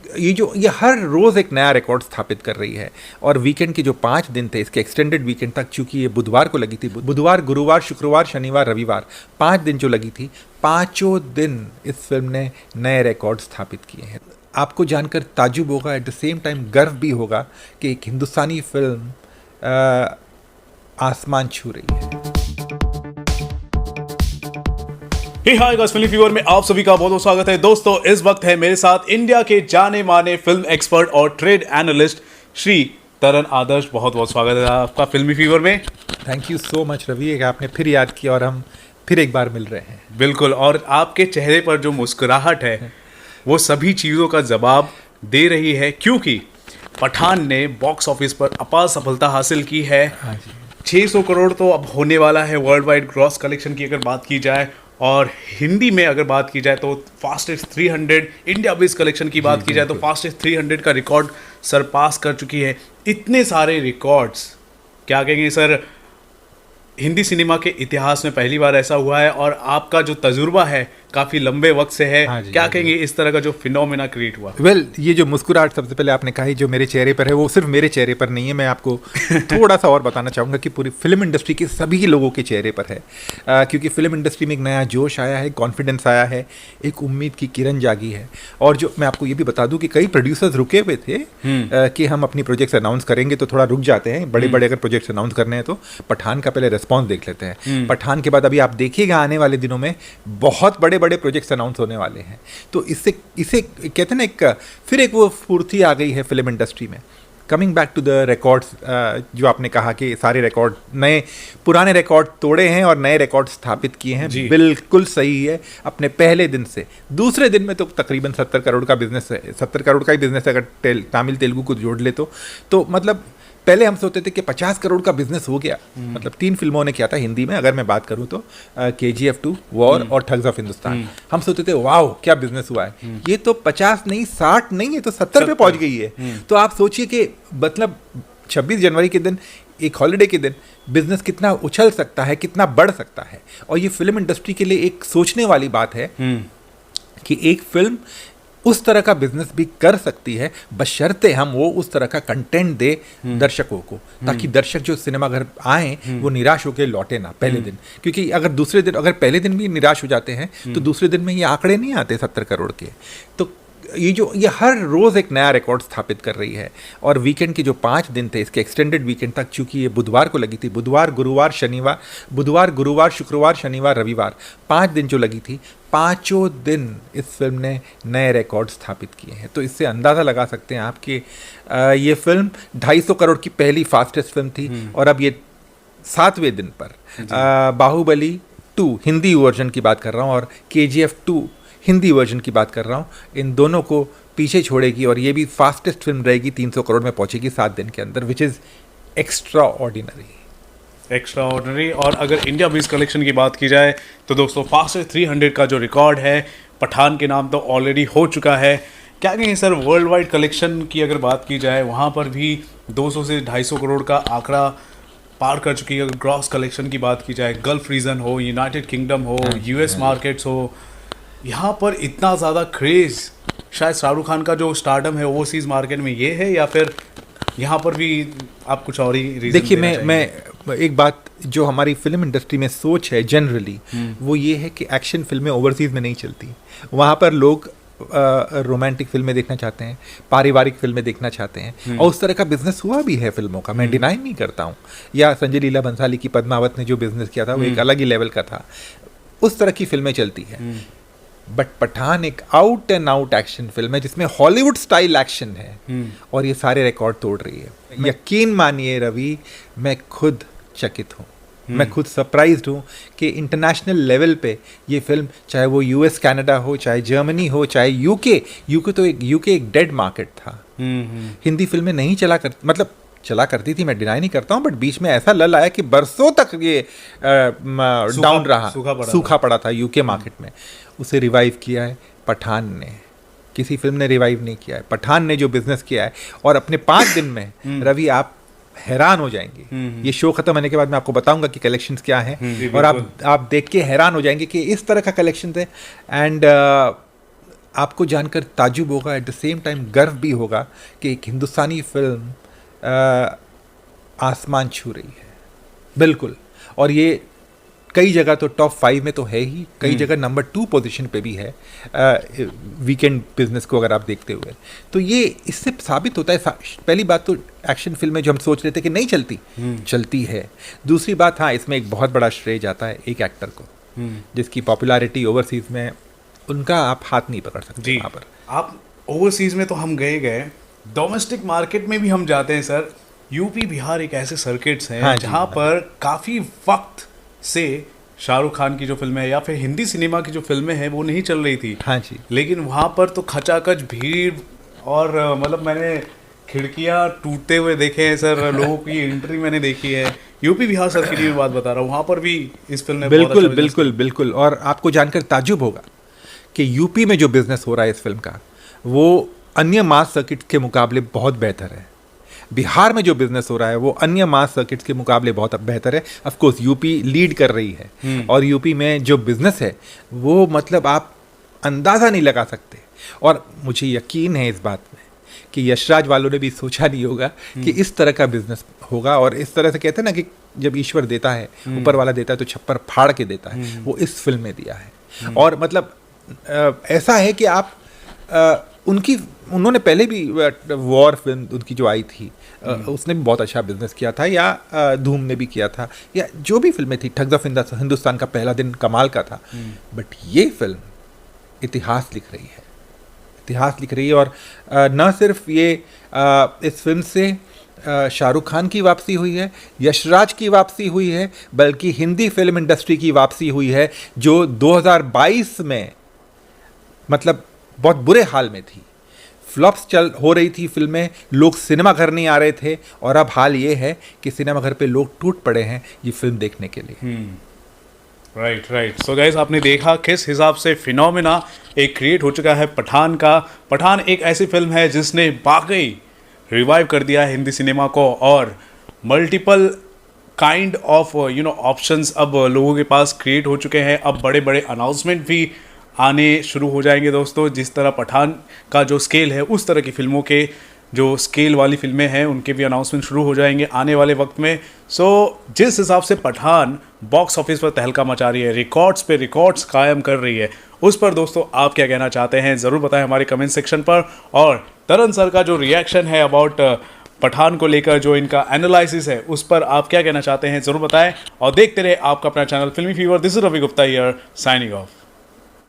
ये हर रोज़ एक नया रिकॉर्ड स्थापित कर रही है। और वीकेंड के जो 5 दिन थे, इसके एक्सटेंडेड वीकेंड तक, चूंकि ये बुधवार को लगी थी, बुधवार, गुरुवार, शुक्रवार, शनिवार, रविवार, 5 दिन जो लगी थी, पाँचों दिन इस फिल्म ने नए रिकॉर्ड स्थापित किए हैं। आपको जानकर ताज्जुब होगा, एट द सेम टाइम गर्व भी होगा कि एक हिंदुस्तानी फिल्म आसमान छू रही है। हाय गाइस, फिल्म फीवर में आप सभी का बहुत बहुत स्वागत है। दोस्तों, इस वक्त है मेरे साथ इंडिया के जाने माने फिल्म एक्सपर्ट और ट्रेड एनालिस्ट श्री तरन आदर्श। बहुत बहुत स्वागत है आपका फिल्मी फीवर में। Thank you so much Ravi, आपने फिर याद किया और हम फिर एक बार मिल रहे हैं। बिल्कुल, और आपके चेहरे पर जो मुस्कुराहट है वो सभी चीज़ों का जवाब दे रही है, क्योंकि पठान ने बॉक्स ऑफिस पर अपार सफलता हासिल की है। 600 करोड़ तो अब होने वाला है वर्ल्ड वाइड ग्रॉस कलेक्शन की अगर बात की जाए, और हिंदी में अगर बात की जाए तो फास्टेस्ट 300, इंडिया बेस्ड कलेक्शन की बात की जाए तो फास्टेस्ट 300 का रिकॉर्ड सरपास कर चुकी है। इतने सारे रिकॉर्ड्स, क्या कहेंगे सर, हिंदी सिनेमा के इतिहास में पहली बार ऐसा हुआ है। और आपका जो तजुर्बा है काफ़ी लंबे वक्त से है, क्या कहेंगे इस तरह का जो फिनोमेना क्रिएट हुआ? ये जो मुस्कुराहट सबसे पहले आपने कहा जो मेरे चेहरे पर है, वो सिर्फ मेरे चेहरे पर नहीं है। मैं आपको थोड़ा सा और बताना चाहूँगा कि पूरी फिल्म इंडस्ट्री के सभी लोगों के चेहरे पर है, क्योंकि फिल्म इंडस्ट्री में एक नया जोश आया है, कॉन्फिडेंस आया है, एक उम्मीद की किरण जागी है। और जो मैं आपको ये भी बता दूं कि कई प्रोड्यूसर्स रुके हुए थे कि हम अपनी प्रोजेक्ट्स अनाउंस करेंगे, तो थोड़ा रुक जाते हैं। बड़े बड़े अगर प्रोजेक्ट्स अनाउंस करने हैं तो पठान का पहले रिस्पॉन्स देख लेते हैं। पठान के बाद अभी आप देखिएगा आने वाले दिनों में बहुत बड़े बड़े प्रोजेक्ट्स अनाउंस होने वाले हैं। तो इसे कहते हैं ना, फिर एक वो फुर्ती आ गई है फिल्म इंडस्ट्री में। Coming back to the records, जो आपने कहा कि सारे रिकॉर्ड पुराने रिकॉर्ड तोड़े हैं और नए रिकॉर्ड स्थापित किए हैं, बिल्कुल सही है। अपने पहले दिन से दूसरे दिन में तो तकरीबन 70 करोड़ का बिजनेस है, 70 करोड़ का ही बिजनेस है अगर तमिल तेलुगु को जोड़ ले तो मतलब पहले हम सोचते थे कि 50 करोड़ का बिजनेस हो गया। मतलब 3 फिल्मों ने किया था हिंदी में, अगर मैं बात करूं तो KGF 2, वॉर और ठग्स ऑफ हिंदुस्तान। हम सोचते थे वाह क्या बिजनेस हुआ है। ये तो 50 नहीं, 60 नहीं, ये तो 70 पे पहुंच गई है। तो आप सोचिए कि मतलब 26 जनवरी के दिन, एक हॉलिडे के दिन, बिजनेस कितना उछल सकता है, कितना बढ़ सकता है। और ये फिल्म इंडस्ट्री के लिए एक सोचने वाली बात है कि एक फिल्म उस तरह का बिजनेस भी कर सकती है, बशर्ते हम वो उस तरह का कंटेंट दे दर्शकों को, ताकि दर्शक जो सिनेमा घर आए वो निराश होकर लौटे ना पहले दिन। क्योंकि अगर पहले दिन भी निराश हो जाते हैं तो दूसरे दिन में ये आंकड़े नहीं आते 70 करोड़ के। तो ये हर रोज़ एक नया रिकॉर्ड स्थापित कर रही है। और वीकेंड के जो 5 दिन थे, इसके एक्सटेंडेड वीकेंड तक, चूंकि ये बुधवार को लगी थी, बुधवार, गुरुवार, शुक्रवार, शनिवार, रविवार, 5 दिन जो लगी थी, पाँचों दिन इस फिल्म ने नए रिकॉर्ड स्थापित किए हैं। तो इससे अंदाज़ा लगा सकते हैं आप कि ये फिल्म 250 करोड़ की पहली फास्टेस्ट फिल्म थी, और अब ये 7वें दिन पर बाहुबली 2 हिंदी वर्जन की बात कर रहा हूँ और KGF 2 हिंदी वर्जन की बात कर रहा हूँ, इन दोनों को पीछे छोड़ेगी और ये भी फास्टेस्ट फिल्म रहेगी, 300 करोड़ में पहुँचेगी 7 दिन के अंदर, विच इज़ एक्स्ट्रा ऑर्डिनरी। और अगर इंडिया बेस्ड कलेक्शन की बात की जाए तो दोस्तों फास्टेस्ट 300 का जो रिकॉर्ड है पठान के नाम तो ऑलरेडी हो चुका है। क्या कहेंगे सर, वर्ल्ड वाइड कलेक्शन की अगर बात की जाए वहाँ पर भी 200 से 250 करोड़ का आंकड़ा पार कर चुकी है। अगर ग्रॉस कलेक्शन की बात की जाए, गल्फ रीजन हो, यूनाइटेड किंगडम हो, US मार्केट्स हो, यहाँ पर इतना ज़्यादा क्रेज़ शायद शाहरुख खान का जो स्टारडम है ओवरसीज मार्केट में ये है, या फिर यहाँ पर भी आप कुछ और ही रीजन? देखिए, मैं एक बात जो हमारी फिल्म इंडस्ट्री में सोच है जनरली, वो ये है कि एक्शन फिल्में ओवरसीज में नहीं चलती। वहाँ पर लोग रोमांटिक फिल्में देखना चाहते हैं, पारिवारिक फिल्में देखना चाहते हैं, और उस तरह का बिजनेस हुआ भी है फिल्मों का, मैं डिनाई नहीं करता हूँ। या संजय लीला भंसाली की पद्मावत ने जो बिजनेस किया था वो एक अलग ही लेवल का था, उस तरह की फिल्में चलती हैं। बट पठान एक out and out action film है जिसमें हॉलीवुड स्टाइल एक्शन है, और ये सारे रिकॉर्ड तोड़ रही है। यकीन मानिए रवि, मैं खुद चकित हूँ, मैं खुद सरप्राइज्ड हूँ कि इंटरनेशनल लेवल पे ये फिल्म, चाहे वो US कनाडा हो, चाहे जर्मनी हो, चाहे यूके तो यूके एक डेड मार्केट था। हिंदी फिल्में नहीं चला करती थी, मैं डिनाई नहीं करता हूँ, बट बीच में ऐसा लल आया कि बरसों तक ये डाउन रहा, सूखा पड़ा था यूके मार्केट में। उसे रिवाइव किया है पठान ने, किसी फिल्म ने रिवाइव नहीं किया है, पठान ने जो बिजनेस किया है। और अपने 5 दिन में रवि आप हैरान हो जाएंगे। ये शो खत्म होने के बाद मैं आपको बताऊंगा कि कलेक्शंस क्या हैं, और आप देख के हैरान हो जाएंगे कि इस तरह का कलेक्शन है। एंड आपको जानकर ताजुब होगा, एट द सेम टाइम गर्व भी होगा कि एक हिंदुस्तानी फिल्म आसमान छू रही है, बिल्कुल। और ये कई जगह तो टॉप 5 में तो है ही, कई जगह नंबर 2 पोजीशन पे भी है वीकेंड बिजनेस को अगर आप देखते हुए। तो ये इससे साबित होता है, पहली बात तो एक्शन फिल्में जो हम सोच रहे थे कि नहीं चलती, चलती है। दूसरी बात, हाँ, इसमें एक बहुत बड़ा श्रेय जाता है एक एक्टर को, जिसकी पॉपुलैरिटी ओवरसीज में उनका आप हाथ नहीं पकड़ सकते। जी, वहाँ पर आप ओवरसीज में तो हम गए, डोमेस्टिक मार्केट में भी हम जाते हैं सर। यूपी बिहार एक ऐसे सर्किट्स हैं, हाँ जी, जहाँ पर काफ़ी वक्त से शाहरुख खान की जो फिल्में हैं या फिर हिंदी सिनेमा की जो फिल्में हैं वो नहीं चल रही थी। हाँ जी, लेकिन वहाँ पर तो खचाखच भीड़, और मतलब मैंने खिड़कियाँ टूटते हुए देखे हैं सर, लोगों की एंट्री मैंने देखी है। यूपी बिहार सर की बात बता रहा हूँ, वहाँ पर भी इस फिल्म ने बिल्कुल अच्छा बिल्कुल बिल्कुल। और आपको जानकर ताजुब होगा कि यूपी में जो बिजनेस हो रहा है इस फिल्म का, वो अन्य मास सर्किट के मुकाबले बहुत बेहतर है। बिहार में जो बिजनेस हो रहा है वो अन्य मास सर्किट्स के मुकाबले बहुत बेहतर है। ऑफ कोर्स यूपी लीड कर रही है, और यूपी में जो बिजनेस है वो मतलब आप अंदाज़ा नहीं लगा सकते। और मुझे यकीन है इस बात में कि यशराज वालों ने भी सोचा नहीं होगा कि इस तरह का बिजनेस होगा। और इस तरह से कहते हैं ना कि जब ईश्वर देता है, ऊपर वाला देता है तो छप्पर फाड़ के देता है, वो इस फिल्म में दिया है। और मतलब ऐसा है कि आप उन्होंने पहले भी वॉर फिल्म उनकी जो आई थी उसने भी बहुत अच्छा बिजनेस किया था, या धूम ने भी किया था, या जो भी फिल्में थी, ठग्स ऑफ हिंदुस्तान का पहला दिन कमाल का था। बट ये फिल्म इतिहास लिख रही है, इतिहास लिख रही है। और न सिर्फ ये इस फिल्म से शाहरुख खान की वापसी हुई है, यशराज की वापसी हुई है, बल्कि हिंदी फिल्म इंडस्ट्री की वापसी हुई है, जो 2022 में मतलब बहुत बुरे हाल में थी। फ्लॉप्स हो रही थी फिल्में, लोग सिनेमा घर नहीं आ रहे थे, और अब हाल ये है कि सिनेमा घर पे लोग टूट पड़े हैं ये फिल्म देखने के लिए। राइट। सो गाइस, आपने देखा किस हिसाब से फिनोमेना एक क्रिएट हो चुका है पठान का। पठान एक ऐसी फिल्म है जिसने वाकई रिवाइव कर दिया है हिंदी सिनेमा को, और मल्टीपल काइंड ऑफ ऑप्शंस अब लोगों के पास क्रिएट हो चुके हैं। अब बड़े बड़े अनाउंसमेंट भी आने शुरू हो जाएंगे दोस्तों। जिस तरह पठान का जो स्केल है, उस तरह की फिल्मों के जो स्केल वाली फिल्में हैं उनके भी अनाउंसमेंट शुरू हो जाएंगे आने वाले वक्त में। सो जिस हिसाब से पठान बॉक्स ऑफिस पर तहलका मचा रही है, रिकॉर्ड्स पे रिकॉर्ड्स कायम कर रही है, उस पर दोस्तों आप क्या कहना चाहते हैं ज़रूर बताएं हमारे कमेंट सेक्शन पर। और तरन सर का जो रिएक्शन है अबाउट पठान को लेकर, जो इनका एनालिसिस है, उस पर आप क्या कहना चाहते हैं ज़रूर बताएं। और देखते रहे आपका अपना चैनल फिल्मी fever. This is Ravi Gupta here, signing of.